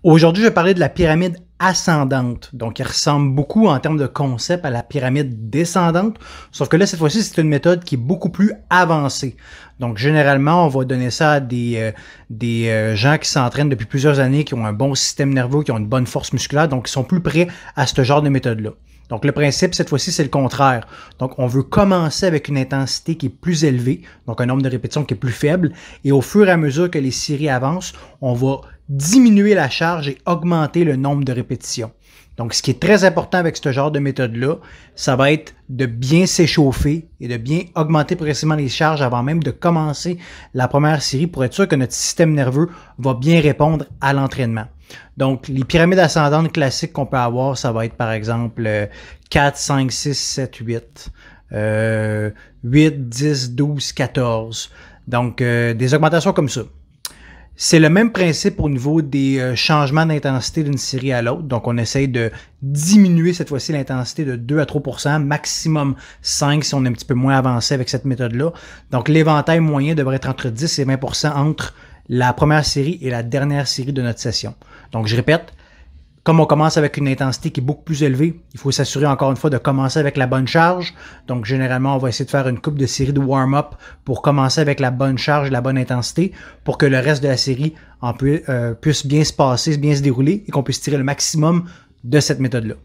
Aujourd'hui, je vais parler de la pyramide ascendante. Donc, elle ressemble beaucoup en termes de concept à la pyramide descendante, sauf que là, cette fois-ci, c'est une méthode qui est beaucoup plus avancée. Donc, généralement, on va donner ça à des gens qui s'entraînent depuis plusieurs années, qui ont un bon système nerveux, qui ont une bonne force musculaire, donc qui sont plus prêts à ce genre de méthode-là. Donc, le principe, cette fois-ci, c'est le contraire. Donc, on veut commencer avec une intensité qui est plus élevée, donc un nombre de répétitions qui est plus faible, et au fur et à mesure que les séries avancent, on va diminuer la charge et augmenter le nombre de répétitions. Donc, ce qui est très important avec ce genre de méthode-là, ça va être de bien s'échauffer et de bien augmenter progressivement les charges avant même de commencer la première série pour être sûr que notre système nerveux va bien répondre à l'entraînement. Donc, les pyramides ascendantes classiques qu'on peut avoir, ça va être par exemple 4, 5, 6, 7, 8, 8, 10, 12, 14. Donc, des augmentations comme ça. C'est le même principe au niveau des changements d'intensité d'une série à l'autre. Donc, on essaye de diminuer cette fois-ci l'intensité de 2 à 3 %, maximum 5 si on est un petit peu moins avancé avec cette méthode-là. Donc, l'éventail moyen devrait être entre 10 et 20 % entre la première série et la dernière série de notre session. Donc, je répète, comme on commence avec une intensité qui est beaucoup plus élevée, il faut s'assurer encore une fois de commencer avec la bonne charge. Donc, généralement, on va essayer de faire une couple de séries de warm-up pour commencer avec la bonne charge et la bonne intensité pour que le reste de la série puisse bien se passer, bien se dérouler et qu'on puisse tirer le maximum de cette méthode-là.